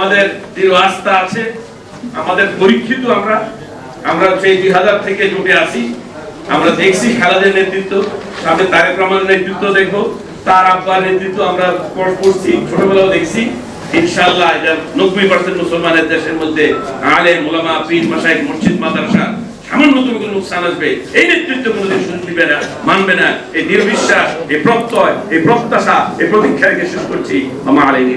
আমাদের দৃঢ় আস্থা আছে, আমাদের পরীক্ষিত আমরা সেই 2000 থেকে জুটে আসি। আমরা দেখছি খালেদের নেতৃত্ব, সামনে তারেক রহমানের নেতৃত্ব দেখবো, তার আব্বার নেতৃত্ব আমরা পড়ছি, ছোটবেলাও দেখছি। ইনশাআল্লাহ এটা 90% মুসলমানের দেশের মধ্যে আলেম ওলামা পীর মাশায়েখ মসজিদ মাদ্রাসা সামান্য কোনো লোকসান আসবে, এই নেতৃত্ব কোনোদিন শুনবে না, মানবে না। এই দৃঢ় বিশ্বাস, এই প্রত্যয়, এই প্রত্যাশা, এই প্রতীক্ষা রেখে শেষ করছি। আমার এই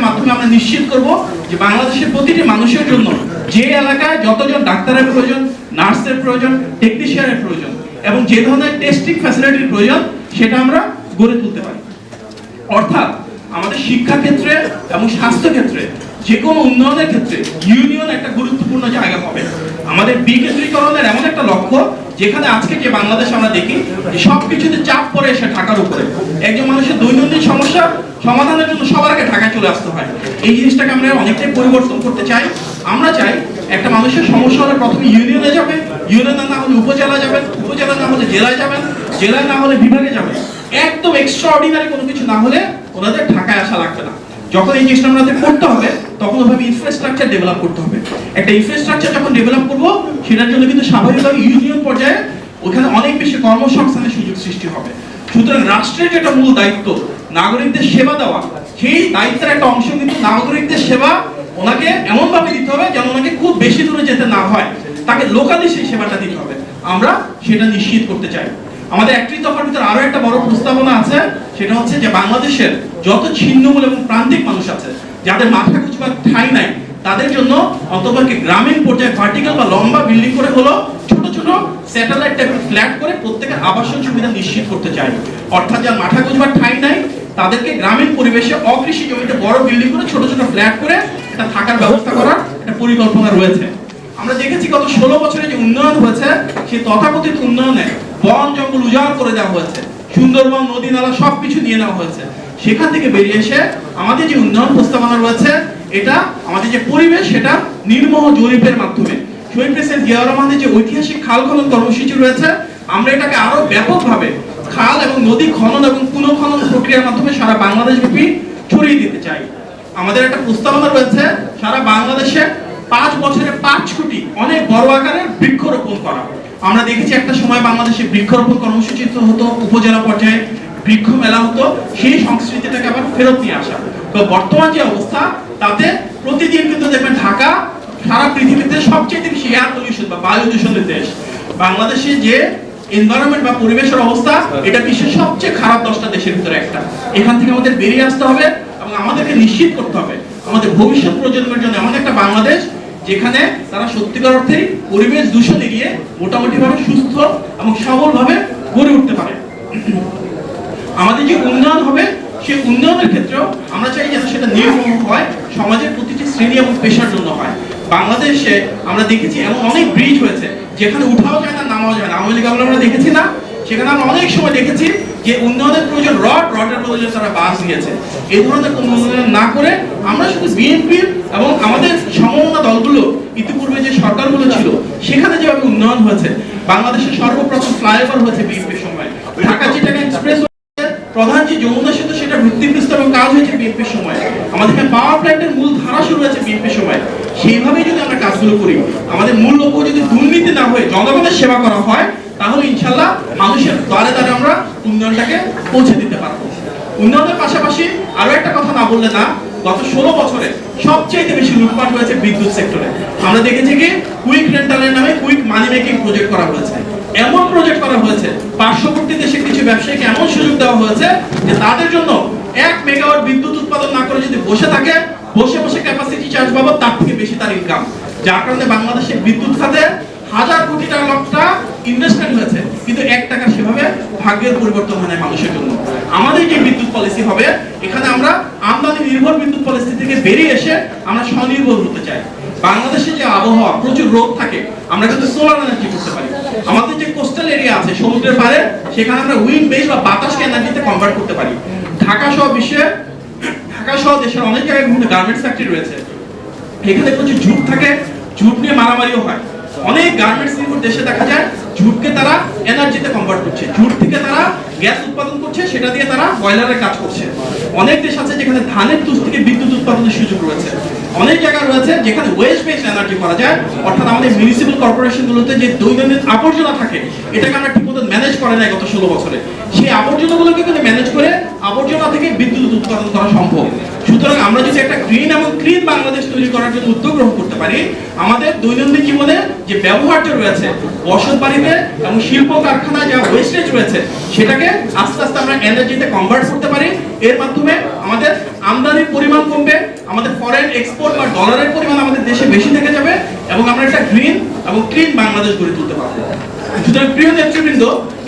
মাধ্যমে আমরা নিশ্চিত করব যে বাংলাদেশের প্রতিটি মানুষের জন্য যে এলাকায় যতজন ডাক্তারের প্রয়োজন, নার্সের প্রয়োজন, টেকনিশিয়ানের প্রয়োজন এবং যে ধরনের টেস্টিং ফ্যাসিলিটির প্রয়োজন সেটা আমরা গড়ে তুলতে পারি। অর্থাৎ আমাদের শিক্ষা ক্ষেত্রে এবং স্বাস্থ্য ক্ষেত্রে যে কোনো উন্নয়নের ক্ষেত্রে ইউনিয়ন একটা গুরুত্বপূর্ণ জায়গা পাবে। আমাদের বিকেন্দ্রীকরণের এমন একটা লক্ষ্য যেখানে আজকে যে বাংলাদেশ আমরা দেখি যে সবকিছুতে চাপ পড়ে এসে ঢাকার উপরে, একজন মানুষের দৈনন্দিন সমস্যা সমাধানের জন্য সবার আগে ঢাকায় চলে আসতে হয়। এই জিনিসটাকে আমরা অনেকটাই পরিবর্তন করতে চাই। আমরা চাই একটা মানুষের সমস্যা হলে প্রথমে ইউনিয়নে যাবে, ইউনিয়নে না হলে উপজেলা যাবেন, উপজেলা না হলে জেলায় যাবেন, জেলায় না হলে বিভাগে যাবেন। একদম এক্সট্রাঅর্ডিনারি কোনো কিছু না হলে ওনাদের ঢাকায় আসা লাগবে না। যখন এই জিনিসটা আমাদের করতে হবে তখন ওভাবে ইনফ্রাস্ট্রাকচার ডেভেলপ করতে হবে। একটা ইনফ্রাস্ট্রাকচার যখন ডেভেলপ করব সেটার জন্য কিন্তু স্বাভাবিকভাবে ইউনিয়ন পর্যায়ে ওখানে অনেক বেশি কর্মসংস্থানের সুযোগ সৃষ্টি হবে। সুতরাং রাষ্ট্রের যেটা মূল দায়িত্ব নাগরিকদের সেবা দেওয়া, সেই দায়িত্বের একটা অংশ কিন্তু নাগরিকদের সেবা ওনাকে এমনভাবে দিতে হবে যেন ওনাকে খুব বেশি দূরে যেতে না হয়, তাকে লোকালি সেই সেবাটা দিতে হবে। আমরা সেটা নিশ্চিত করতে চাই। আমাদের একত্রিশ দফার ভিতরে আরো একটা বড় প্রস্তাবনা আছে, সেটা হচ্ছে যে বাংলাদেশের যত ছিন্নমূল এবং প্রান্তিক মানুষ আছে যাদের মাথা গুঁজবার ঠাঁই নাই তাদের জন্য অন্ততপক্ষে গ্রামীণ পর্যায়ে ভার্টিক্যাল বা লম্বা বিল্ডিং করে হলো ছোট ছোট স্যাটেলাইট টাইপের ফ্ল্যাট করে প্রত্যেকের আবাসন সুবিধা নিশ্চিত করতে চাই। অর্থাৎ যার মাথা গুঁজবার ঠাঁই নাই তাদেরকে গ্রামীণ পরিবেশে অকৃষি জমিতে বড় বিল্ডিং করে ছোট ছোট ফ্ল্যাট করে এটা থাকার ব্যবস্থা করার একটা পরিকল্পনা রয়েছে। আমরা দেখেছি গত 16 বছরে যে উন্নয়ন হয়েছে সেই তথাকথিত উন্নয়নে বন জঙ্গল উজাড় করে দেওয়া হয়েছে, সুন্দরবন নদী নালা সবকিছু নিয়ে নেওয়া হয়েছে। সেখান থেকে বেরিয়ে এসে আমাদের যে উন্নয়ন প্রস্তাবনা রয়েছে এটা আমাদের যে পরিবেশ সেটা নির্মোহ জরিপের মাধ্যমে শহীদ প্রেসিডেন্ট জিয়াউর রহমানের যে ঐতিহাসিক খাল খনন কর্মসূচি রয়েছে আমরা এটাকে আরো ব্যাপকভাবে খাল এবং নদী খনন এবং পুনঃখনন প্রক্রিয়ার মাধ্যমে সারা বাংলাদেশ ব্যাপী ছড়িয়ে দিতে চাই। আমাদের একটা প্রস্তাবনা রয়েছে সারা বাংলাদেশে 5 বছরে 5 কোটি অনেক বড় আকারের বৃক্ষরোপণ করা। আমরা দেখেছি একটা সময় বাংলাদেশে বৃক্ষরোপণ কর্মসূচি হতো, উপজেলা পর্যায়ে বৃক্ষ মেলা হতো, সেই সংস্কৃতিটাকে আবার ফেরত নিয়ে আসা। তো বর্তমান যে অবস্থা তাতে প্রতিদিন কিন্তু দেখবেন ঢাকা সারা পৃথিবীতে সবচেয়ে বেশি এয়ার পলিউশন বা বায়ু দূষণের দেশ। বাংলাদেশে যে এনভায়রনমেন্ট বা পরিবেশের অবস্থা এটা বিশ্বের সবচেয়ে খারাপ 10টা দেশের ভিতরে একটা। এখান থেকে আমাদের বেরিয়ে আসতে হবে এবং আমাদেরকে নিশ্চিত করতে হবে আমাদের ভবিষ্যৎ প্রজন্মের জন্য এমন একটা বাংলাদেশ যেখানে তারা সত্যিকার অর্থে পরিবেশ দূষণ এড়িয়ে মোটামুটি ভাবে সুস্থ এবং সবল ভাবে গড়ে উঠতে পারে। আমাদের যে উন্নয়ন হবে সেই উন্নয়নের ক্ষেত্রেও আমরা চাই যেন সেটা নির্মম হয়, সমাজের প্রতিটি শ্রেণী এবং পেশার জন্য হয়। বাংলাদেশে আমরা দেখেছি এমন অনেক ব্রিজ হয়েছে যেখানে উঠাও যায় না নামাও যায় না। আওয়ামী লীগ আমরা দেখেছি না, সেখানে আমরা অনেক সময় দেখেছি যে উন্নয়নের প্রয়োজন রডের প্রয়োজন তারা বাস দিয়েছে। এই ধরনের কোনো উন্নয়ন না করে আমরা শুধু বিএনপির এবং আমাদের সমমনা দলগুলো ইতিপূর্বে যে সরকারগুলো ছিল সেখানে যেভাবে উন্নয়ন হয়েছে, বাংলাদেশের সর্বপ্রথম ফ্লাইওভার হয়েছে বিএনপির সময়, ঢাকা চিটাগাং এক্সপ্রেস প্রধান যে যমুনা সেতু সেটা ভিত্তিপ্রস্তর এবং কাজ হয়েছে বিএনপির সময়, আমাদের পাওয়ার প্ল্যান্টের মূল ধারা শুরু হয়েছে বিএনপির সময়। সেইভাবেই যদি আমরা কাজগুলো করি, আমাদের মূল লক্ষ্য যদি দুর্নীতি না হয়ে জনগণের সেবা করা হয় তাহলে ইনশাল্লাহ মানুষের দ্বারে দ্বারে আমরা উন্নয়নটাকে পৌঁছে দিতে পারবো। উন্নয়নের পাশাপাশি আরো একটা কথা না বললে না, গত 16 বছরে সবচেয়ে বেশি লুটপাট হয়েছে বিদ্যুৎ সেক্টরে। আমরা দেখেছি কি কুইক রেন্টালের নামে কুইক মানি মেকিং প্রজেক্ট করা হয়েছে। এমন প্রজেক্ট করা হয়েছে পার্শ্ববর্তী দেশে কিছু ব্যবসায়ীকে এমন সুযোগ দেওয়া হয়েছে যে তাদের জন্য 1 মেগাওয়াট বিদ্যুৎ উৎপাদন না করে যদি বসে থাকে, বসে বসে ক্যাপাসিটি চার্জ পাবো তার থেকে বেশি তার ইনকাম। যার কারণে বাংলাদেশের বিদ্যুৎ খাতে হাজার কোটি টাকা ইনভেস্টমেন্ট হয়েছে কিন্তু 1 টাকা সেভাবে ভাগ্যের পরিবর্তন হয় না মানুষের জন্য। আমাদের যে বিদ্যুৎ পলিসি হবে এখানে আমরা আমদানি নির্ভর বিদ্যুৎ পলিসি থেকে বেরিয়ে এসে আমরা স্বনির্ভর হতে চাই। বাংলাদেশে যে আবহাওয়া প্রচুর রোদ থাকে, আমরা কিন্তু সোলার এনার্জি করতে পারি। আমাদের যে কোস্টাল এরিয়া আছে সমুদ্রের পাড়ে সেখানে আমরা উইন্ড বেস বা বাতাসকে এনার্জিতে কনভার্ট করতে পারি। ঢাকা সহ দেশের অনেক জায়গায় বিভিন্ন গার্মেন্টস ফ্যাক্টরি রয়েছে, এখানে প্রচুর ঝুট থাকে, ঝুট নিয়ে মারামারিও হয়। অনেক গার্মেন্টস নির্ভর দেশে দেখা যায় ঝুটকে তারা এনার্জিতে কনভার্ট করছে, ঝুট থেকে তারা গ্যাস উৎপাদন করছে, সেটা দিয়ে তারা বয়লারের কাজ করছে। অনেক দেশ আছে যেখানে ধানের তুষ থেকে বিদ্যুৎ উৎপাদনের সুযোগ রয়েছে, অনেক জায়গা রয়েছে যেখানে ওয়েস্ট বেসড এনার্জি করা যায়, অর্থাৎ আমাদের মিউনিসিপ্যাল কর্পোরেশনগুলোতে যে দৈনন্দিন আবর্জনা থাকে এটাকে আমরা ঠিকমতো ম্যানেজ করে নাই গত 16 বছরে, সেই আবর্জনাগুলোকে কিন্তু ম্যানেজ করে আবর্জনা থেকে বিদ্যুৎ উৎপাদন করা সম্ভব। সুতরাং আমরা যদি একটা গ্রিন এবং ক্লিন বাংলাদেশ তৈরি করার জন্য উদ্যোগ গ্রহণ করতে পারি, আমাদের দৈনন্দিন জীবনে যে ব্যবহার্য রয়েছে বসত বাড়িতে এবং শিল্প কারখানায় যা ওয়েস্টেজ রয়েছে সেটাকে আস্তে আস্তে আমরা এনার্জিতে কনভার্ট করতে পারি। এর মাধ্যমে আমাদের আমদানির পরিমাণ কমবে, আমাদের ফরেন এক্সপোর্ট বা ডলারের পরিমাণ আমাদের দেশে বেশি থেকে যাবে এবং আমরা একটা গ্রিন এবং ক্লিন বাংলাদেশ গড়ে তুলতে পারবো। সুতরাং প্রিয় নেতৃবৃন্দ,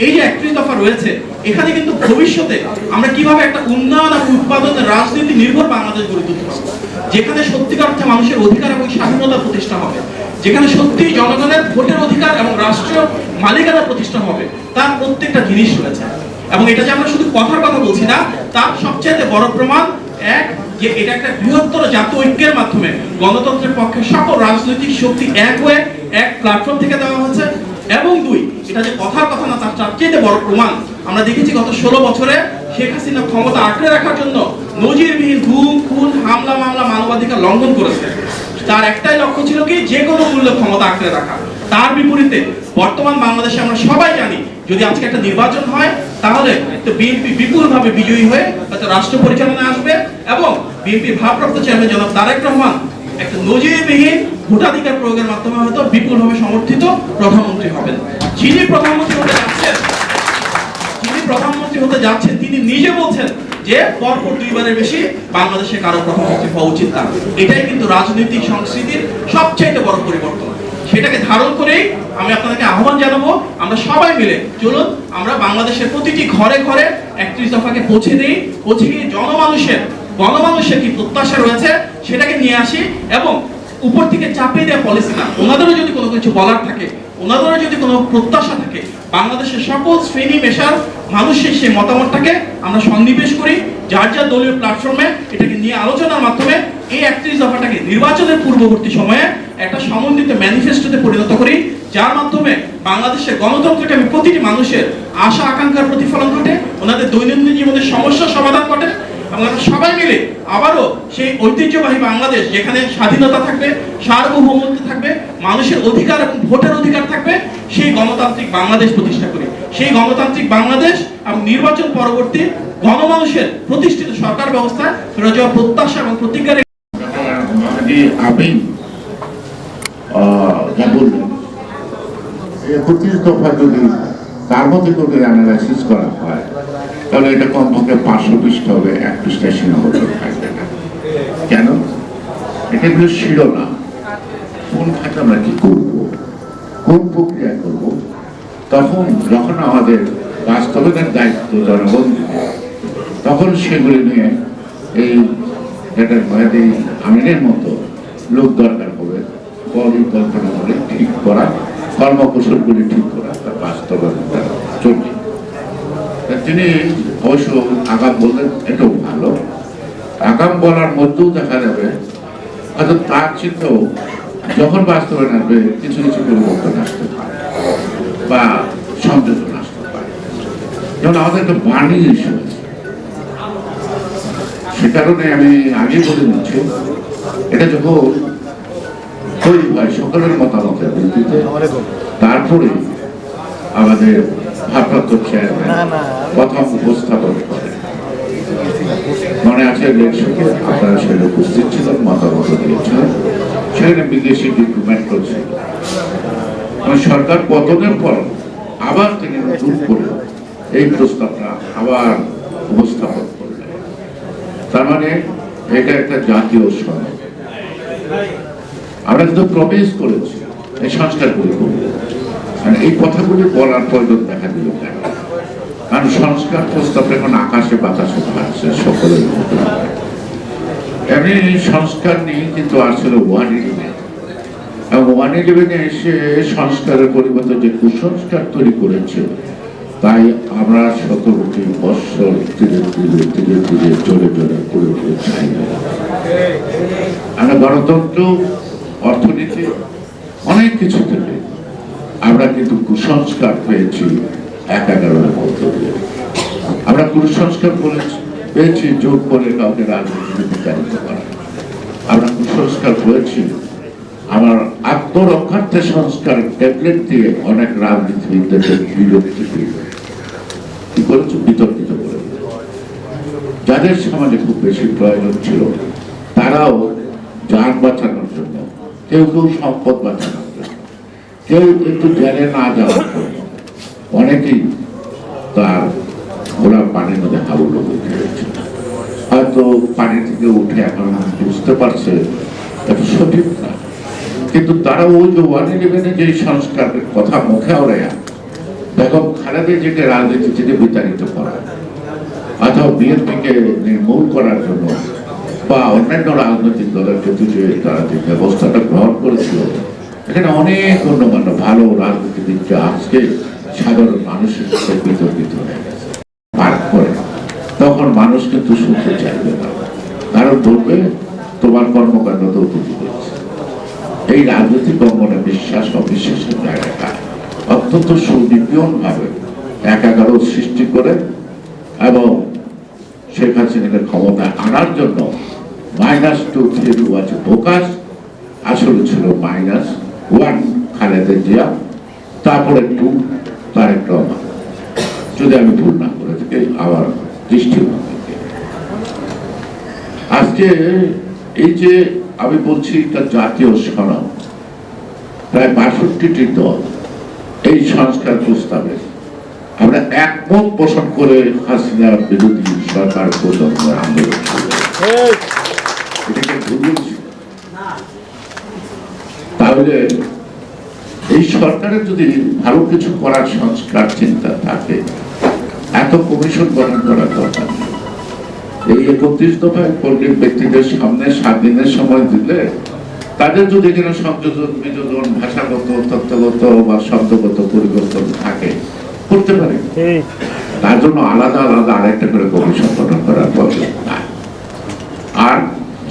এই যে 31 দফা রয়েছে এখানে কিন্তু ভবিষ্যতে আমরা কিভাবে একটা উন্নয়ন এবং উৎপাদনের রাজনীতি নির্ভর বাংলাদেশ গড়ে তুলতে পারবো, যেখানে সত্যিকার অর্থে মানুষের অধিকার এবং স্বাধীনতা প্রতিষ্ঠা হবে, যেখানে সত্যি জনগণের ভোটের অধিকার এবং রাষ্ট্রীয় মালিকানা প্রতিষ্ঠা হবে, তার প্রত্যেকটা জিনিস রয়েছে। এবং এটা যে আমরা শুধু কথার কথা বলছি না, তার সবচেয়ে বড় প্রমাণ এক যে এটা একটা বৃহত্তর জাতীয় ঐক্যের মাধ্যমে গণতন্ত্রের পক্ষে সকল রাজনৈতিক শক্তি এক হয়ে এক প্ল্যাটফর্ম থেকে দেওয়া হচ্ছে, এবং দুই, এটা যে কথার কথা না তার সবচেয়ে বড় প্রমাণ আমরা দেখেছি গত 16 বছরে শেখ হাসিনা ক্ষমতা আঁকড়ে রাখার জন্য নজিরবিহীন গুম, খুন, হামলা, মামলা, মানবাধিকার লঙ্ঘন করেছে। তার একটাই লক্ষ্য ছিল কি, যে কোনো মূল্যে ক্ষমতা আঁকড়ে রাখা। তার বিপরীতে বর্তমান বাংলাদেশে আমরা সবাই জানি যদি আজকে একটা নির্বাচন হয় তাহলে বিএনপি বিপুলভাবে বিজয়ী হয়ে হয়তো রাষ্ট্র পরিচালনায় আসবে এবং বিএনপির ভারপ্রাপ্ত চেয়ারম্যান জনাব তারেক রহমান একটা নজিরবিহীন ভোটাধিকার প্রয়োগের মাধ্যমে হয়তো বিপুলভাবে সমর্থিত প্রধানমন্ত্রী হবেন। যিনি প্রধানমন্ত্রী হতে যাচ্ছেন তিনি নিজে বলছেন যে পরপর 2 বারের বেশি বাংলাদেশে কারো প্রধানমন্ত্রী হওয়া উচিত না। এটাই কিন্তু রাজনৈতিক সংস্কৃতির সবচেয়ে বড় পরিবর্তন। সেটাকে ধারণ করেই আমি আপনাদেরকে আহ্বান জানাবো, আমরা সবাই মিলে চলুন আমরা বাংলাদেশের প্রতিটি ঘরে ঘরে 31 দফাকে পৌঁছে দিই, পৌঁছে গিয়ে গণমানুষের কি প্রত্যাশা রয়েছে সেটাকে নিয়ে আসি, এবং উপর থেকে চাপিয়ে দেওয়া পলিসি না, ওনাদেরও যদি কোনো কিছু বলার থাকে, ওনাদেরও যদি কোনো প্রত্যাশা থাকে, বাংলাদেশের সকল শ্রেণী পেশার মানুষের সেই মতামতটাকে আমরা সন্নিবেশ করি, যার যার দলীয় প্ল্যাটফর্মে এটাকে নিয়ে আলোচনার মাধ্যমে এই 31 দফাটাকে নির্বাচনের পূর্ববর্তী সময়ে একটা সমন্বিত ম্যানিফেস্টোতে পরিণত করি, যার মাধ্যমে বাংলাদেশের গণতন্ত্রকে আমি প্রতিটি মানুষের আশা আকাঙ্ক্ষার প্রতিফলন ঘটে, ওনাদের দৈনন্দিন জীবনের সমস্যার সমাধান ঘটে, এবং আমরা সবাই মিলে আবারও সেই ঐতিহ্যবাহী বাংলাদেশ যেখানে স্বাধীনতা থাকবে, সার্বভৌমত্ব থাকবে, মানুষের অধিকার এবং ভোটের অধিকার থাকবে, সেই গণতান্ত্রিক বাংলাদেশ প্রতিষ্ঠা করি। সেই গণতান্ত্রিক বাংলাদেশ এবং নির্বাচন পরবর্তী গণমানুষের প্রতিষ্ঠিত সরকার ব্যবস্থা ফেরত যাওয়ার প্রত্যাশা এবং প্রতিজ্ঞা আপনি যা বললেন 31 দফা যদি তার মধ্যে করে অ্যানালাইসিস করা হয় তাহলে এটা কমপক্ষে 500 পৃষ্ঠা হবে, 1 পৃষ্ঠা সীমাবদ্ধ থাকবে না। কেন? এটা হলো শিরোনাম, কোন খাতে আমরা কি করবো, কোন প্রক্রিয়া করব, তখন যখন আমাদের বাস্তবায়নের দায়িত্ব জনগণ দিবে তখন সেগুলি নিয়ে এই আমিনের মতো লোক দরকার হবে, পরিকল্পনা করে ঠিক করা, কর্মকৌশলগুলি ঠিক করা, তার বাস্তবায়নটা চলছে। তিনি অবশ্য আগাম বললেন, এটাও ভালো। আগাম বলার মধ্যেও দেখা যাবে হয়তো তার চিন্তাও যখন বাস্তবায়ন আসবে কিছু কিছু পরিবর্তন আসতে পারে বা সংযোজন আসতে পারে। যেমন আমাদের একটা বাণী ইস্যু আছে, সে কারণে আমি আগে বলে দিচ্ছি, এটা যখন তৈরি হয় সকলের মতামতের ভিত্তিতে, তারপরে আমাদের ভারপ্রাপ্ত চেয়ারম্যান প্রথম উপস্থাপন করে। মনে আছে ইলেকশনে আপনারা সেখানে উপস্থিত ছিলেন, মতামত দিয়েছিলেন, সেখানে বিদেশি ডিপ্লোম্যাট করেছিল। সরকার পতনের পর আবার তিনি নতুন করে এই প্রস্তাবটা আবার উপস্থাপন করলেন। তার মানে এটা একটা জাতীয় সনদ। আমরা কিন্তু প্রবেশ করেছি এই সংস্কারগুলি করবো, এই কথাগুলি বলার প্রয়োজন দেখা দিল কেন? কারণ সংস্কার প্রস্তাব এখন আকাশে বাতাসে ভাসছে সকলের মধ্যে। এমনি সংস্কার নিয়ে কিন্তু আসলে 111 এবং 111 এসে সংস্কারের পরিবর্তে যে কুসংস্কার তৈরি করেছে, তাই আমরা 17টি বৎসর ধীরে ধীরে ধীরে ধীরে জোরে জোরে করে চাই। আমরা গণতন্ত্র, অর্থনীতি, অনেক কিছু থেকে আমরা কিন্তু কুসংস্কার পেয়েছি 11-এর মধ্য দিয়ে। আমরা কুসংস্কার বলেছি পেয়েছি জোর করে কাউকে রাজনীতিতে বিতাড়িত করা। আমরা কুসংস্কার করেছি, আমার আত্মরক্ষার্থে সংস্কার ট্যাবলেট দিয়ে অনেক রাজনীতিবিদদেরকে কি করেছে, বিতর্কিত করে। যাদের সমাজে খুব বেশি প্রয়োজন ছিল তারাও যান বাঁচানোর জন্য, কেউ কেউ সম্পদ বাঁচানোর জন্য, কেউ একটু জেলে না যাওয়ার জন্য, অনেকেই তার ঘোড়া পানির মধ্যে হাবুল হয়েছে। হয়তো পানি থেকে উঠে এখন বুঝতে পারছে এটা সঠিক না, কিন্তু তারা ওই যে 111 যে সংস্কারের কথা মুখে ওড়াইয়া বেগম খালেদা জিয়াকে রাজনীতি থেকে বিতাড়িত করা অথবা বিএনপিকে নির্মূল করার জন্য বা অন্যান্য রাজনৈতিক দলের প্রতি যে তারা যে ব্যবস্থাটা গ্রহণ করেছিল, এখানে অনেক গণ্যমান্য ভালো রাজনীতিবিদকে আজকে সাধারণ মানুষের সাথে বিতর্কিত হয়ে গেছে। পার করে তখন মানুষ কিন্তু শুনতে চাইবে না, কারণ বলবে তোমার কর্মকাণ্ড তো অতীত হয়েছে। এই রাজনৈতিক অঙ্গনে বিশ্বাস অবিশ্বাসের জায়গাটা অত্যন্ত সুনিপুণ ভাবে একাগারও সৃষ্টি করে এবং শেখ হাসিনাকে ক্ষমতায় আনার জন্য -2 3 আছে ফোকাস, আসলে ছিল -1 খালেদা জিয়া, তারপরে 2 তারেক রহমান, যদি আমি ভুল না করে থাকি আমার দৃষ্টিভঙ্গিতে। আজকে এই যে আমি বলছি একটা জাতীয় সনদ, প্রায় 62টি দল এই সংস্কার প্রস্তাবে আমরা একমত পোষণ করে হাসিনার বিরোধী সরকার প্রচন্ডের আন্দোলন এটাকে ভুলছি। তাহলে এই সরকারের যদি ভালো কিছু করার সংস্কার চিন্তা থাকে, এত কমিশন গঠন করার দরকার নেই। এই 31 দফায় পল্লীর ব্যক্তিদের সামনে 7 দিনের সময় দিলে তাদের যদি এখানে সংযোজন বিযোজন ভাষাগত তত্ত্বগত বা শব্দগত পরিবর্তন থাকে করতে পারে, তার জন্য আলাদা আলাদা আরেকটা করে কমিশন গঠন করার প্রয়োজন নাই। আর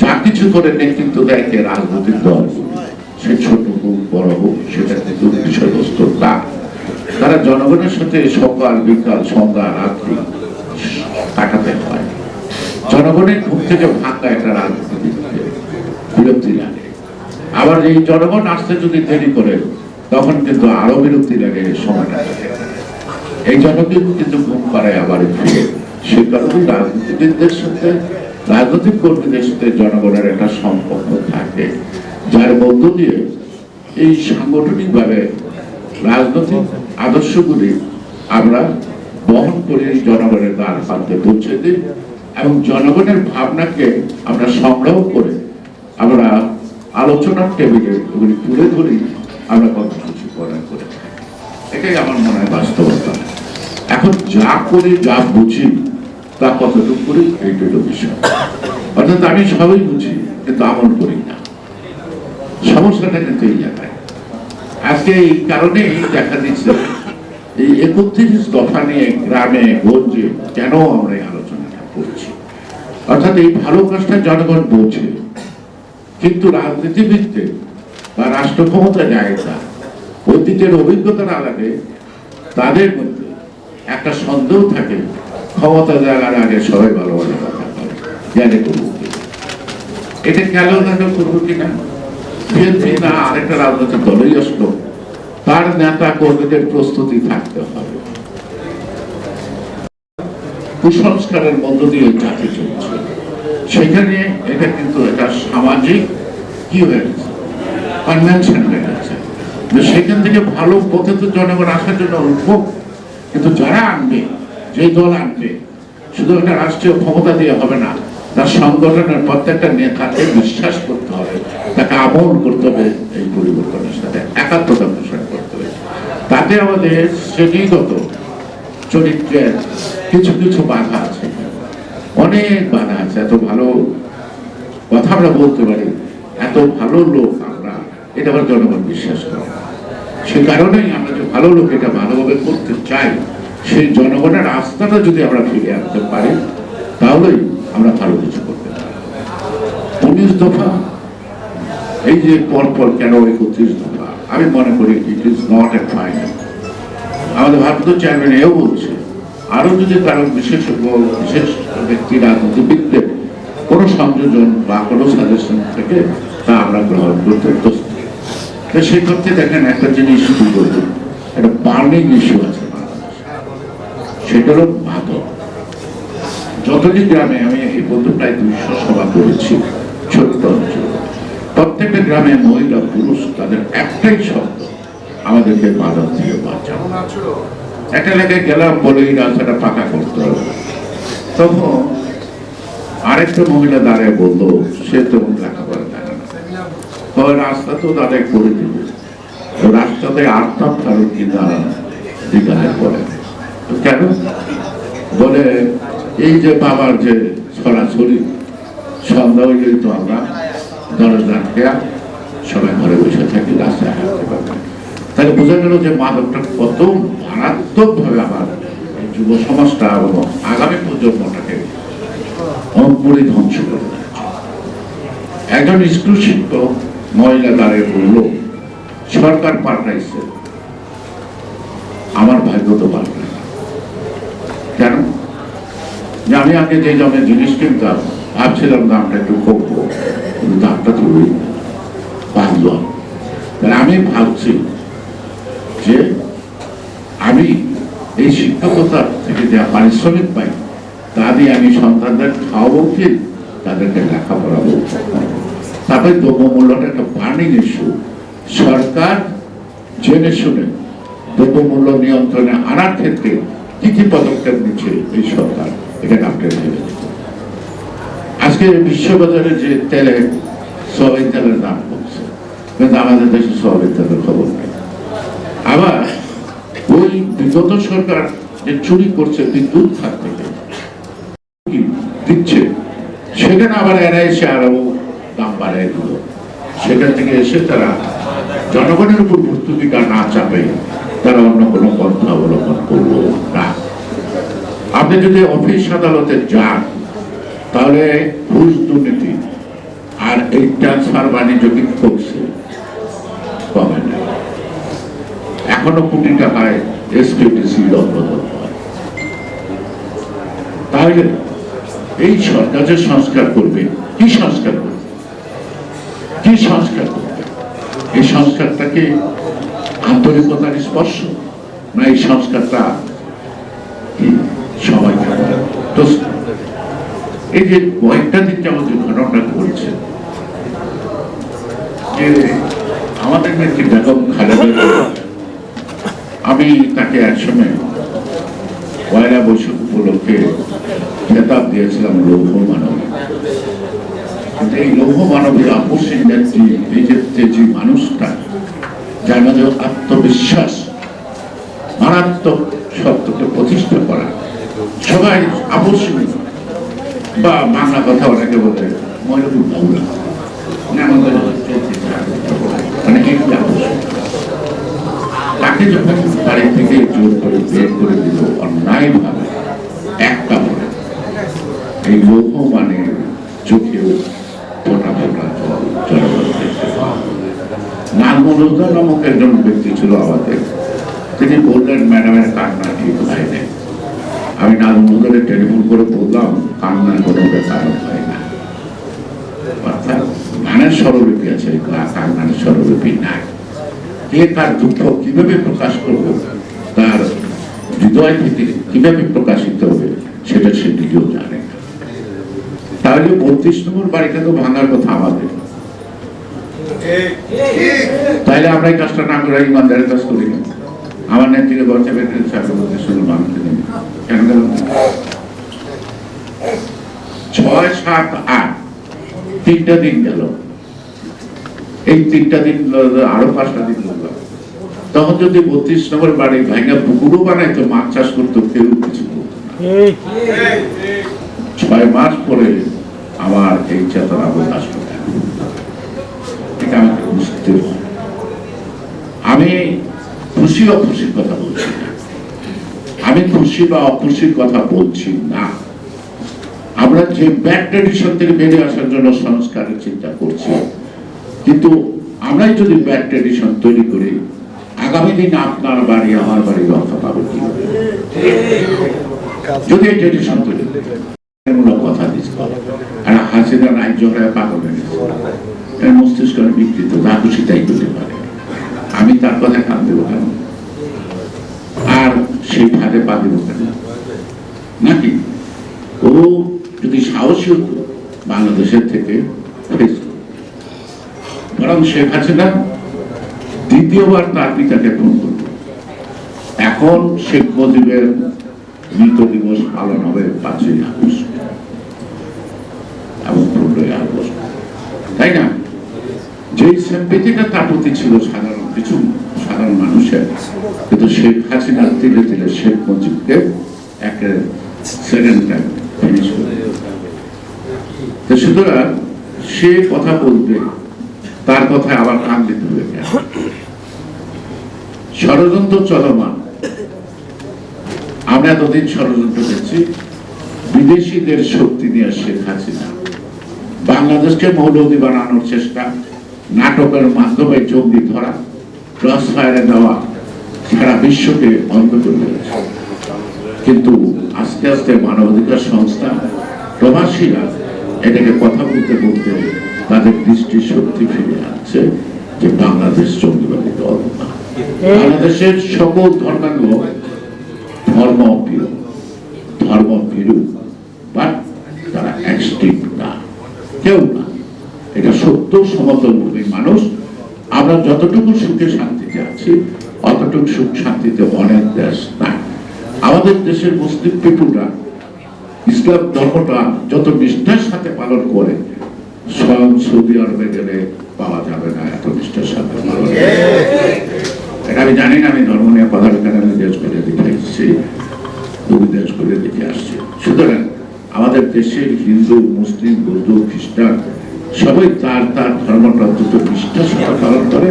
যা কিছু করে নেতৃত্ব দেয় কে রাজনৈতিক দল, সে ছোট হোক বড় হোক, সেটা কিন্তু বিষয়বস্তু না। তারা জনগণের সাথে সকাল বিকাল সন্ধ্যা রাত্রি কাটাতে হয়। জনগণের ঘুম থেকে ভাঙা একটা রাজনীতি বিরক্তি লাগে। আবার এই জনগণ আসতে যদি দেরি করে তখন কিন্তু আরো বিরক্তি লাগে সময়টা। এই জনগণ কিন্তু ঘুম পাড়ায় আবার ফিরে। সে কারণে রাজনীতিবিদদের সাথে রাজনৈতিক কর্মীদের সাথে জনগণের একটা সম্পর্ক থাকে, যার মধ্য দিয়ে এই সাংগঠনিকভাবে রাজনৈতিক আদর্শগুলি আমরা বহন করে জনগণের দ্বার প্রান্তে পৌঁছে দিই এবং জনগণের ভাবনাকে আমরা সংগ্রহ করে আমরা আলোচনার টেবিলে ওগুলি তুলে ধরি, আমরা কর্মসূচি প্রণয়ন করে থাকি। এটাই আমার মনে হয় বাস্তবতা। এখন যা করি যা বুঝি তা কতটুকু করি এইটুকু বিষয়। অর্থাৎ আমি সবই বুঝি কিন্তু আমল করি না, সমস্যাটা কিন্তু এই জায়গায়। আজকে এই কারণেই দেখা দিচ্ছে এই 31 দফা নিয়ে গ্রামে গঞ্জে কেন আমরা এই আলোচনাটা করছি। অর্থাৎ এই ভালো কাজটা জনগণ বোঝে, কিন্তু রাজনীতিবিদদের বা রাষ্ট্র ক্ষমতা জায়গা অতীতের অভিজ্ঞতা না লাগে, তাদের মধ্যে একটা সন্দেহ থাকে ক্ষমতা জায়গার আগে সবাই ভালো ভালো কথা বলে, জানে করবো এটা কেন জানে করবো কিনা। বিএনপি না আরেকটা রাজনৈতিক দলই আসলো, তার নেতা কর্মীদের প্রস্তুতি থাকতে হবে। কুসংস্কারের মধ্য দিয়ে জাতি চলছে, সেখানে এটা কিন্তু একটা সামাজিক কি হয়ে গেছে, কনভেনশন হয়ে গেছে। সেখান থেকে ভালো পথে তো জনগণ আসার জন্য উদ্ভব, কিন্তু যারা আনবে, যে দল আনবে, শুধু একটা রাষ্ট্রীয় ক্ষমতা দিয়ে হবে না, তার সংগঠনের প্রত্যেকটা নেতাকে বিশ্বাস করতে হবে, তাকে আমল করতে হবে, এই পরিবর্তনের সাথে একাত্মতা পোষণ করতে হবে। তাতে আমাদের শ্রেণীগত চরিত্রের কিছু কিছু বাধা আছে, অনেক বাধা আছে। এত ভালো কথা আমরা বলতে পারি, এত ভালো লোক আমরা, এটা আবার জনগণ বিশ্বাস করে। সে কারণেই আমরা যে ভালো লোক এটা ভালোভাবে করতে চাই, সেই জনগণের আস্থাটা যদি আমরা ফিরে আনতে পারি, তাহলেই আমরা ভালো কিছু করতে পারি। 19 দফা এই যে পরপর কেন 31 দফা, আমি মনে করি it is not a final. আমাদের ভারপ্রাপ্ত চেয়ারম্যান এও বলছে, আরো যদি কারো বিশেষ ব্যক্তি রাজনীতিবিদদের কোনো সংযোজন বা কোনো সাজেশন থেকে তা আমরা গ্রহণ করতে প্রস্তুত। সেই ক্ষেত্রে দেখেন একটা জিনিস শুরু করব, একটা বার্নিং ইস্যু আছে বাংলাদেশে, সেটা হলো মাদক। যতটি গ্রামে আমি এই পর্যন্ত প্রায় 200 সভা করেছি ছোট্ট অঞ্চলে, প্রত্যেকটা গ্রামে মহিলা পুরুষ তাদের একটাই শব্দ, আমাদেরকে মাদক থেকে বাঁচাও। একটা এলাকায় গেলাম বলে এই রাস্তাটা পাকা করতে হবে, তখন আরেকটা মহিলা দাঁড়িয়ে বললো সে তো লেখাপড়া জানে না, তবে রাস্তা তো দাঁড়িয়ে করে দিবে, রাস্তাতে আটটাম কারণ কিনা বিকালের পরে। কেন বলে এই যে বাবার যে ছড়াছড়ি সন্ধ্যা হইলেই তো আমরা দরজা খেয়া সবাই ঘরে বসে থাকি, রাস্তায় হাঁটতে পারবে। তাহলে বোঝা গেল যে মাদকটা কত মারাত্মক ভাবে আমার যুব সমাজটা এবং আগামী প্রজন্মটাকে অঙ্কুরে ধ্বংস করে দিচ্ছে। একজন স্কুল শিক্ষক মহিলা দাঁড়িয়ে বলল সরকার পাল্টাইছে, আমার ভাগ্য তো পাল্টায় না। কেন? যে আমি আগে যে দামে জিনিস কিনতাম ভাবছিলাম দামটা একটু কমবো, কিন্তু দামটা তো বাড়লো। আমি ভাবছি যে আমি এই শিক্ষকতা থেকে যা পারিশ্রমিক পাই তা দিয়ে আমি সন্তানদের খাওয়াবো কি, তাদেরকে লেখাপড়া বলবো। তারপরে দ্রব্যমূল্যটা একটা বার্নিং ইস্যু, সরকার জেনে শুনে দ্রব্যমূল্য নিয়ন্ত্রণে আনার ক্ষেত্রে কি কি পদক্ষেপ নিচ্ছে এই সরকার, এখানে আপডেট ভেবে আজকে বিশ্ববাজারে যে তেলের সয়াবিন তেলের দাম কমছে, কিন্তু আমাদের দেশে সয়াবিন তেলের খবর নেই। আবার ওই বিগত সরকার যে চুরি করছে বিদ্যুৎ খাত থেকে দিচ্ছে, সেখানে আবার এরা এসে আরো দাম বাড়াই দিল। সেখান থেকে এসে তারা জনগণের উপর ভর্তুকিটা না চাপে তারা অন্য কোনো পন্থা অবলম্বন করলো না। আপনি যদি অফিস আদালতে যান তাহলে ঘুষ দুর্নীতি আর এই ট্রান্সফার বাণিজ্য কি করছে, কমে না। এখনো কোটি টাকায় এসপিডিসি দখল হয়। তাহলে এই সরকার যে সংস্কার করবে, কি সংস্কার করবে, কি সংস্কার করবে? এই সংস্কারটাকে আন্তরিকতার স্পর্শ না এই সংস্কারটা সবাইকে এই যে কয়েকটা দিন যেমন যে ঘটনাটা ঘটছে যে আমাদের নেত্রী বেগম খালেদা, আমি তাকে একসময় পয়লা বৈশাখ উপলক্ষে খেতাব দিয়েছিলাম লৌহ মানবী। কিন্তু এই লৌহ মানবীর আপসীন নেত্রী, এই যে তেজি মানুষটা যার মধ্যে আত্মবিশ্বাস, মারাত্মক সত্যকে প্রতিষ্ঠা করা, সবাই আপসীন বা বাংলা কথা অনেকে বলে ময়ূর বাউলা, মানে এই তাকে যখন বাড়ি থেকে জোর করে বের করে দিল অন্যায় ভাবে একটা বলে, এই লৌহ মানে চোখেও ফোটা ফোটা জল নালমনুদা নামক একজন ব্যক্তি ছিল আমাদের, তিনি বললেন ম্যাডামের কান্না ঠিক হয় না। আমি নালমনুদারে টেলিফোন করে বললাম কান্নার কোনো কারণ হয় না, অর্থাৎ গানের স্বরলিপি আছে, কান্নার স্বরলিপি নাই। কে তার দুঃখ কিভাবে প্রকাশ করবে, তার হৃদয় থেকে কিভাবে প্রকাশিত হবে সেটা সে নিজেও জানে না। তাহলে 32 নম্বর বাড়িটা তো ভাঙার কথা আমাদের, তাইলে আমরা এই কাজটা না করে ইমানদারের কাজ করি না। আমার নেত্রীকে বলতে শুধু মানুষকে নেই কেন, 6, 7, 8 তিনটা দিন গেল, এই তিনটা দিন আরো 5টা দিন লাগলো। তখন যদি 32 নম্বর বাড়ি ভাঙা পুকুরও বানাইতো, মাছ চাষ করতো, কেউ কিছু করতো না। 6 মাস পরে আমার এই চেতনা প্রকাশ করতে এটা আমাকে বুঝতে হবে। আমি খুশি অখুশির কথা বলছি না, আমি খুশি বা অখুশির কথা বলছি না। আমরা যে ব্যাড ট্রেডিশন থেকে বেরিয়ে আসার জন্য সংস্কারের চিন্তা করছি, কিন্তু আমরাই যদি ব্যাড ট্রেডিশন তৈরি করি, আগামী দিন আপনার বাড়ি আমার বাড়ি রক্ষা পাবে কি? যদি এই ট্রেডিশন তৈরি হাসিনা নাই জড়ায় পাগল হয়ে গেছে, এর মস্তিষ্ক বিকৃত, যা খুশি তাই করতে পারে। আমি তার কথা কান দেবো কেন, আর সেই ফাঁদে পা দেবো কেন? নাকি ও যদি সাহসী হতো বাংলাদেশের থেকে ফেস করত। বরং শেখ হাসিনা দ্বিতীয়বার তার পিতাকে খুন করত। এখন শেখ মুজিবের মৃত দিবস পালন হবে 5ই আগস্ট এবং 15ই আগস্ট, তাই না? যেই সিম্পেথিটা তার প্রতি ছিল সাধারণ মানুষের, কিন্তু শেখ হাসিনা ধীরে ধীরে শেখ মুজিবকে একটা সেকেন্ড টাইম ফিনিশ করে। সুতরাং সে কথা বলবে, তার কথায় আবার কান দিতে হবে কেন? ষড়যন্ত্র চলমান। আমরা এতদিন ষড়যন্ত্র দেখছি, বিদেশিদের শক্তি নিয়ে শেখ হাসিনা বাংলাদেশকে মৌলবাদী বানানোর চেষ্টা, নাটকের মাধ্যমে জঙ্গি ধরা, ক্রস ফায়ারে দেওয়া, সারা বিশ্বকে বন্ধ করে দিয়েছে। কিন্তু আস্তে আস্তে মানবাধিকার সংস্থা, প্রবাসীরা এটাকে কথা বলতে বলতে তাদের দৃষ্টি শক্তি ফিরে আসছে যে বাংলাদেশ জঙ্গিবাদী দল না। বাংলাদেশের সকল ধর্মের লোক ধর্মভীরু, বাট তারা এক্সট্রিম না, কেউ না। এটা সত্য সমতল ভূমির মানুষ। আমরা যতটুকু সুখে শান্তিতে আছি, অতটুকু সুখ শান্তিতে অনেক দেশ নাই। আমাদের দেশের মুসলিম পিপুলরা ইসলাম ধর্মটা যত নিষ্ঠার সাথে পালন করে, স্বয়ং সৌদি আরবে গেলে পাওয়া যাবে না এত নিষ্ঠার সাথে পালন। এটা আমি জানি না, আমি ধর্ম নিয়ে কথা আমি দেশ করে দেখে এসেছি, দেশ করে দেখে আসছি। সুতরাং আমাদের দেশের হিন্দু, মুসলিম, বৌদ্ধ, খ্রিস্টান সবাই তার তার ধর্মটা অত্যন্ত নিষ্ঠার সাথে পালন করে।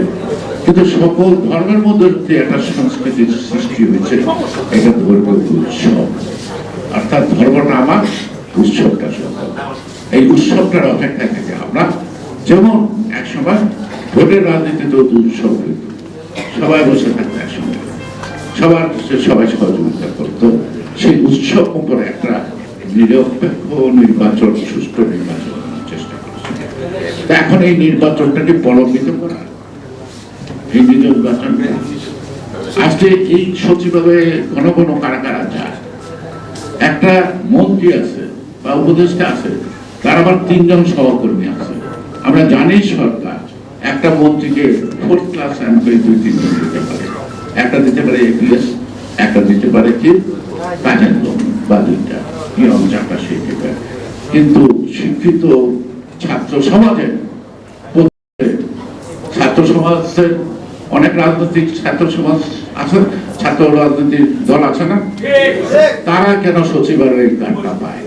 কিন্তু সকল ধর্মের মধ্যে একটা সংস্কৃতির সৃষ্টি হয়েছে, এটা ধর্মীয় উৎসব। অর্থাৎ ধর্মটা আমার, উৎসবটা সকল। এই উৎসবটার অপেক্ষা থেকে আমরা, যেমন একসময় ভোটের রাজনীতিতে উৎসব হইত, সবাই বসে থাকতো একসঙ্গে, সবাই সহযোগিতা করতো। সেই উৎসব উপরে একটা নিরপেক্ষ নির্বাচন, সুষ্ঠু নির্বাচন চেষ্টা করছে। এখন এই নির্বাচনটাকে প্রলম্বিত করা, এই নির্বাচন আজকে এই সচিবালয়ে ঘন ঘন কারা কারা যায়, একটা মন্ত্রী আছে বা উপদেষ্টা আছে, তার আবার 3 জন সহকর্মী আছে। আমরা জানি সরকার একটা মন্ত্রীকে 4th ক্লাস এমপ্লয়ি 2-3 জন দিতে পারে, একটা দিতে পারে এপিএস, একটা দিতে পারে কি কাজের লোক বা 2টা নিয়ম 4টা শিখতে পারে। কিন্তু শিক্ষিত ছাত্র সমাজের অনেক রাজনৈতিক ছাত্র সমাজ আছে, ছাত্র রাজনৈতিক দল আছে না, তারা কেন সচিবালয়ের কার্ডটা পায়?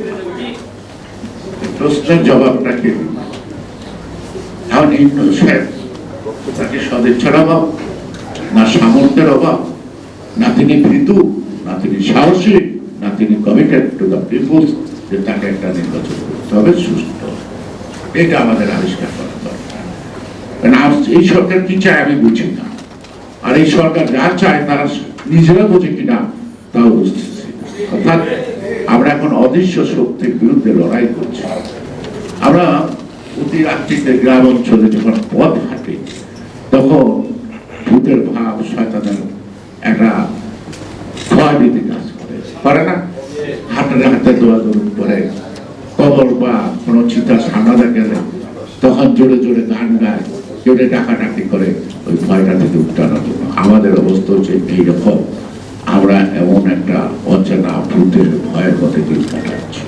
প্রশ্নের জবাবটা কে দিবে? এখন এই তাকে সদিচ্ছার অভাব, না সামর্থ্যের অভাব, না তিনি ভীতু, না তিনি সাহসী, না তিনি কমিটেড টু দ্য পিপলস, যে তাকে একটা নির্বাচন করতে হবে সুষ্ঠু। এটা আমাদের আবিষ্কার করা দরকার। এই সরকার কি চায় আমি বুঝি না, আর এই সরকার যা চায় তারা নিজেরা বোঝে কিনা তাও বুঝতেছি। অর্থাৎ আমরা এখন অদৃশ্য শক্তির বিরুদ্ধে লড়াই করছি। আমরা অতি রাত্রিতে গ্রাম অঞ্চলে যখন পথ হাঁটি, তখন ভূতের ভাব, শয়তানের একটা ভয়ভীতি কাজ করে না? হাতে হাতে দৌড়াদৌড়ি করে, কবর বা কোনো চিতা সামনে গেলে তখন জোরে জোরে গান গায়, জোরে ডাকাডাকি করে, ওই ভয়টা থেকে উঠানোর জন্য। আমাদের অবস্থা হচ্ছে এইরকম, আমরা এমন একটা অচেনা ভূতের ভয়ের মধ্যে দিন কাটাচ্ছি।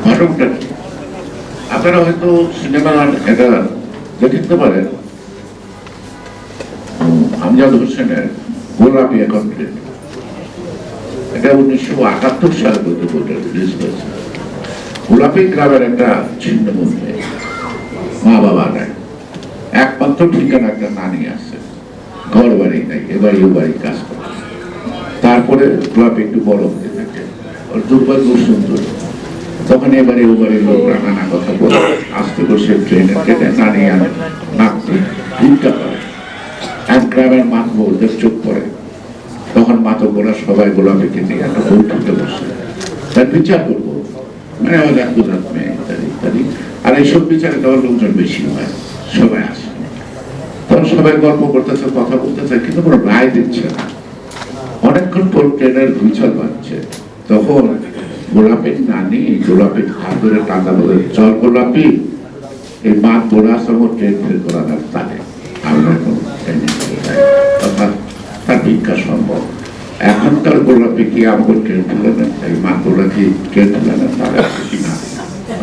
ঘটনাটা কি? আপনারা হয়তো সিনেমা এটা দেখতে পারেন, আমজাদ হোসেনের গোলাপি এখন এটা 1978 সালে পর্যন্ত রিলিজ হয়েছে। গোলাপি গ্রামের একটা ছিন্ন মধ্যে মা বাবা নাই, একমাত্র ঠিকানা একটা নানি আছে, ঘর বাড়ি নাই, এবারে ও বাড়ি কাজ করে। তারপরে গোলাপি একটু বড় হতে থাকে, ওর দুর্ভাগ্য সুন্দর, তখন এবারে ও বাড়ির লোকরা নানা কথা বলে, আসতে বসে ট্রেনে ট্রেনে নানি আনে, নাতি ভিক্ষা করে, এক গ্রামের মাতবর চোখ পড়ে, তখন মহান মাতব্বরা সবাই গোলাপীকে নিয়ে একটা বৈঠকে বসে তার বিচার করবো, মানে আমাদের গুজরাট মেয়ে ইত্যাদি ইত্যাদি। আর এইসব বিচারে দেওয়ার লোকজন বেশি হয়, সবাই আসে, তখন সবাই গল্প করতেছে, কথা বলতেছে, কিন্তু কোনো রায় দিচ্ছে না। অনেকক্ষণ পর ট্রেনের হুইসেল বাজছে, তখন গোলাপীর নানি গোলাপীর হাত ধরে টাকা বলে, চল গোলাপি, এই বাদ বোরা সহ ট্রেন ফেল করানোর তালে আমরা কোনো ট্রেনে অর্থাৎ তার ভিক্ষা সম্ভব। এখনকার গোলাপি কি আমাকে ট্রেন ফেলানোর, এই মা গোলা কি ট্রেন ফেলানোর তালে আছে কিনা,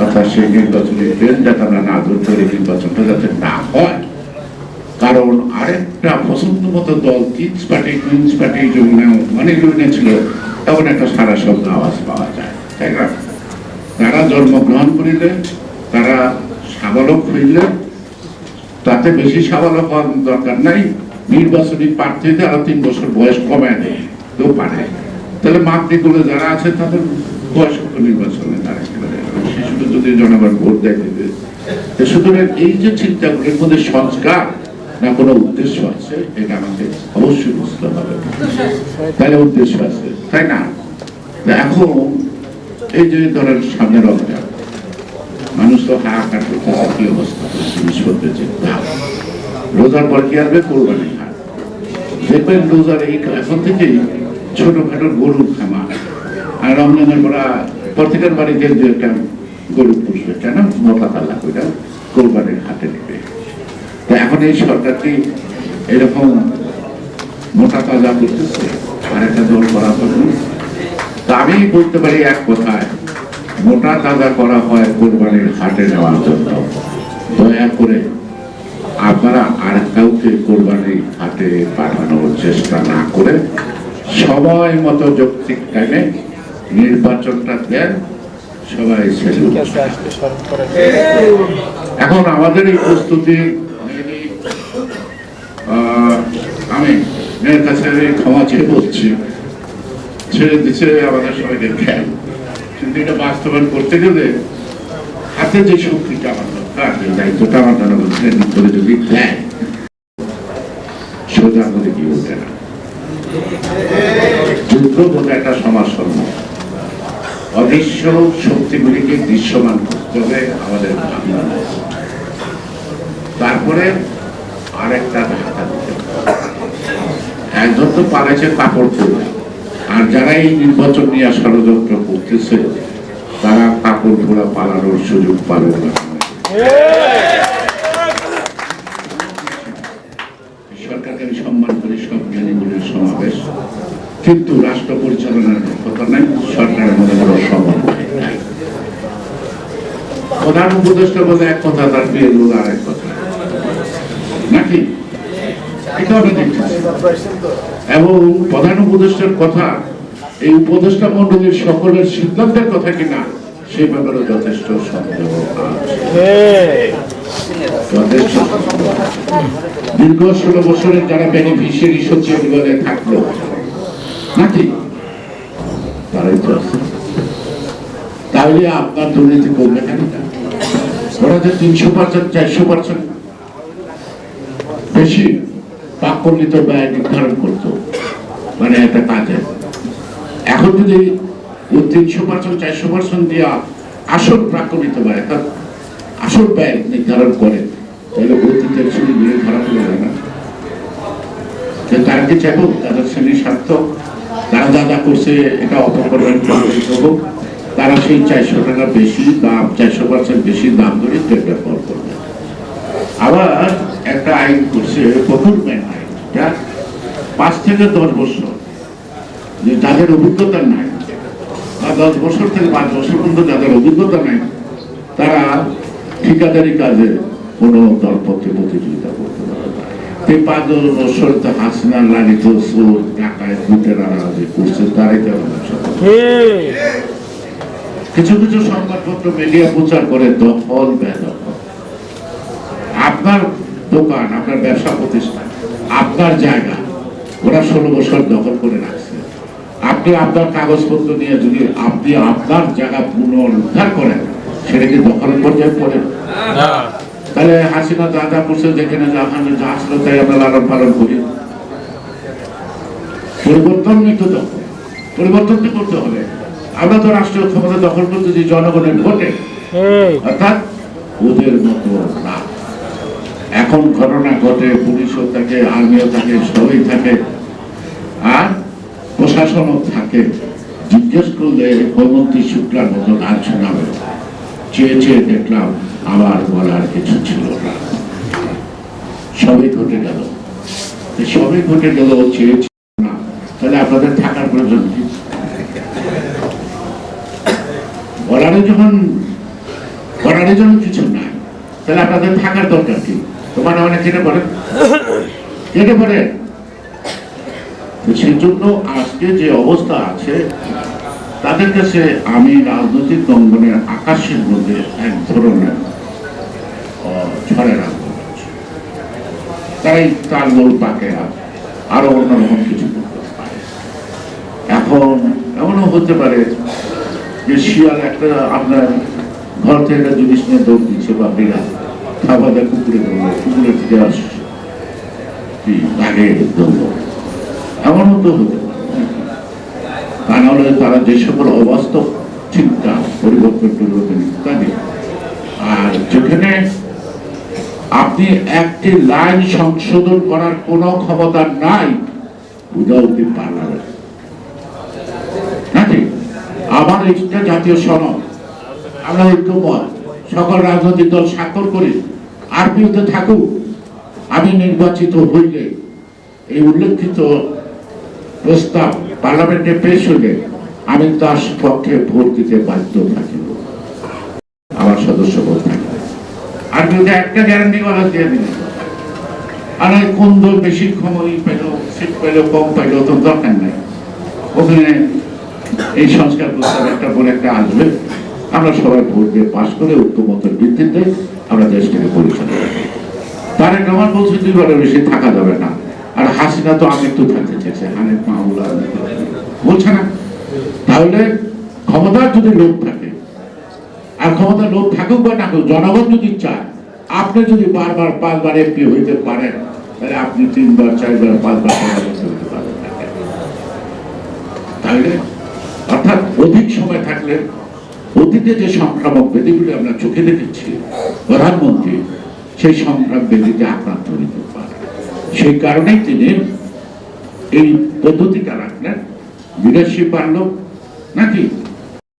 অর্থাৎ সেই নির্বাচনী ট্রেন যাতে আমরা না ধরতে পারি, নির্বাচনটা যাতে না হয়। কারণ আরেকটা পছন্দ মতো দল কিংস পার্টি মানে ছিল, এমন একটা সারা শব্দ আওয়াজ পাওয়া যায়, তাই না? তারা জন্মগ্রহণ করিলে, তারা সাবালক হইলে, তাতে বেশি সাবালক হওয়ার দরকার নাই, নির্বাচনী প্রার্থীতে আরো 3 বছর বয়স কমায় দেয় তো পারে। তাহলে মাতৃকুলে যারা আছে তাদের বয়স কত নির্বাচনে শিশুদের যদি জনগণ ভোট দেয় দেবে। সুতরাং এই যে চিন্তাগুলির মধ্যে সংস্কার না কোনো উদ্দেশ্য আছে, এটা আমাকে অবশ্যই বুঝতে হবে। তাহলে উদ্দেশ্য আছে, তাই না? এখন এই যে ধরেন সামনে রমজান, মানুষ তো হাহাকার করতেছে, কি অবস্থা জিনিসপত্রের যে দাম। রোজার পর কি আসবে? কোরবানি হাট। দেখবেন রোজার এই এখন থেকেই ছোটখাটো গরু খামা, আর রমজানের পর প্রত্যেকের বাড়িতে যে একটা গরু পুষবে, কেন? মোটা তালা করে কোরবানির হাটে নেবে। এখন এই সরকার কি এরকম মোটা তাজা করতেছে? আর একটা দল করা হবে। তা আমি বলতে পারি এক কথায়, মোটা তাজা করা হয় কোরবানির হাটে নেওয়ার জন্য। দয়া করে আপনারা আর কাউকে কোরবানির হাটে পাঠানোর চেষ্টা না করে সময় মতো যৌক্তিক টাইমে নির্বাচনটা দেন, সবাই এখন আমাদের এই প্রস্তুতি আমি মেয়ের কাছে ক্ষমা চেয়ে বলছি, ছেড়ে দিচ্ছে আমাদের সবাইকে জ্ঞান, কিন্তু এটা বাস্তবায়ন করতে গেলে হাতে যে শক্তিটা আমার দরকার, যে দায়িত্বটা আমার জনগণ করে যদি দেয়, সোজা করে কি উঠে না। যুদ্ধ বলে একটা সমাজ কর্ম, অদৃশ্য শক্তিগুলিকে দৃশ্যমান করতে হবে আমাদের ভাবনা। তারপরে আরেকটা ধাক্কা দিতে হবে। একজন তো পালাইছে কাপড় পরে, আর যারা এই নির্বাচন নিয়ে ষড়যন্ত্র করতেছে তারা কাপড় ধোলা পালানোর সুযোগ পাবে না। সরকারকে আমি সম্মান করি, সব জ্ঞানীগুলির সমাবেশ, কিন্তু রাষ্ট্র পরিচালনার কথা নাই, সরকারের মধ্যে বড় সম্মান নাই। প্রধান উপদেষ্টা বলে এক কথা, তার প্রিয় লোক আর এক কথা, নাকি? এটা আমি দেখতেছি। এবং প্রধান উপদেষ্টার কথা, এই উপদেষ্টা মন্ডলীর সকলের সিদ্ধান্তের কথা কিনা সেই ব্যাপারে যথেষ্ট সন্দেহ আছে। দীর্ঘ 16 বছরের যারা বেনিফিশিয়ারি সচিবালয়ে থাকলো, নাকি? তারাই তো আছে। তাহলে আপনার দুর্নীতি করবে কেন? ওরা যে 300%, 400% বেশি প্রাক্কলিত ব্যয় নির্ধারণ করতো, মানে একটা কাজে, এখন যদি 300%, 400% দিয়া আসল প্রাক্কলিত ব্যয়, আসল ব্যয় নির্ধারণ করে, তাহলে অতীতের শ্রেণী ধরা পড়ে যায় না? তারা কি চাইব তাদের শ্রেণীর স্বার্থ, তারা যা যা করছে এটা অপকরণ হোক, তারা সেই 400 টাকা বেশি দাম, 400% বেশি দাম ধরে ট্রেডার করবে। আবার একটা আইন করছে প্রকুরমেন্ট আইন, 5 থেকে 10 বছর, যে যাদের অভিজ্ঞতা নাই, বা 10 বছর থেকে 5 বছর পর্যন্ত যাদের অভিজ্ঞতা নাই, তারা ঠিকাদারি কাজে কোনো দলপক্ষে প্রতিযোগিতা করতে পারে না। এই 5 বছর তো হাসিনা লালিত চোর ঢাকায় লুটেরা করছে, তারাই তো কিছু কিছু সংবাদপত্র মিডিয়া প্রচার করে দখল বেদখল। আপনার দোকান, আপনার ব্যবসা প্রতিষ্ঠান, আপনার জায়গা ওরা 16 বছর দখল করে রাখছে। আপনি আপনার কাগজপত্র নিয়ে যদি আপনি আপনার জায়গা পুনরুদ্ধার করেন, সেটা কি দখলের পর্যায়ে পড়ে? তাহলে হাসিনা যা যা করছে, যেখানে যা আসলো তাই আমরা লালন পালন করি। পরিবর্তন নিতে হবে, পরিবর্তন তো করতে হবে। আমরা তো রাষ্ট্রীয় ক্ষমতা দখল করতেছি জনগণের ভোটে, অর্থাৎ ওদের মতো না। এখন ঘটনা ঘটে, পুলিশও থাকে, আর্মিও থাকে, সবাই থাকে, আর প্রশাসনও থাকে। জিজ্ঞেস করলে হেমন্তী শুক্লার মতো গান শোনাবে। চেয়ে চেয়ে দেখলাম আমার বলার কিছু ছিল না, সবই ঘটে গেল। সবই ঘটে গেল, চেয়ে না, তাহলে আপনাদের থাকার প্রয়োজন কি? বলার যখন কিছু নাই, তাহলে আপনাদের থাকার দরকার কি? তোমার অনেক কেটে পড়ে, সেই জন্য আজকে যে অবস্থা আছে, তাদের কাছে আমি রাজনৈতিক অঙ্গনের আকাশের মধ্যে এক ধরনের ছড়ে রাখবো, তাই তার লোক পাকে আরো অন্যরকম কিছু করতে পারে। এখন এমনও হতে পারে যে শিয়াল একটা আপনার ঘর থেকে একটা জিনিস নিয়ে দৌড় দিচ্ছে, বা বিড়াল খাবার দেয় কুকুরে দৌড়লো, কুকুরের থেকে আসছে আগে দৌড়লো, এমনও তো হতে পারে। তা নাহলে তারা যে সকল অবাস্তব চিন্তা, পরিবর্তন ইত্যাদি, আর যেখানে আপনি একটি লাইন সংশোধন করার কোনো ক্ষমতা নাই উইদাউট দি পার্লামেন্ট, নাকি? আমার একটা জাতীয় সনদ, আমরা ঐক্যমত, সকল রাজনৈতিক দল স্বাক্ষর করি, আর বিরুদ্ধে থাকুক, আমি নির্বাচিত হইলে এই উল্লেখিত প্রস্তাব পার্লামেন্টে পেশ হইলে আমি তার পক্ষে ভোট দিতে বাধ্য থাকিব, আমার সদস্য ভোট থাকবে। আর বিরুদ্ধে একটা গ্যারান্টি করা দিয়ে দিল, আর কোন দল বেশি ক্ষমতা পেল, সিট পেল, কম পেল, তো দরকার নাই। ওখানে এই সংস্কার প্রস্তাব একটা পরে একটা আসবে, আমরা সবাই ভোট দিয়ে পাশ করে ঐক্যমতের ভিত্তিতে আমরা দেশটাকে পরিচালনা করি। তারেক রহমান বলছে 2 বারের বেশি থাকা যাবে না, আর হাসিনা তো আমৃত্যু থাকতে চেয়েছে, হানিফ মাহমুদুল্লাহ বলছে না। তাহলে ক্ষমতার যদি লোভ থাকে, আর ক্ষমতার লোভ থাকুক বা না থাকুক, জনগণ যদি চায়, আপনি যদি বারবার 5 বার এমপি হইতে পারেন, তাহলে আপনি 3 বার 4 বার 5 বার হইতে পারবেন না। তাহলে অর্থাৎ অধিক সময় থাকলে অতীতে যে সংক্রামক ব্যাধিগুলি আমরা চোখে দেখেছি, প্রধানমন্ত্রী সেই সংক্রামক ব্যাধিতে আক্রান্ত হইতে পারে। সেই কারণেই তিনি এই পদ্ধতিটা রাখলেন। লিডারশিপ আনলো নাকি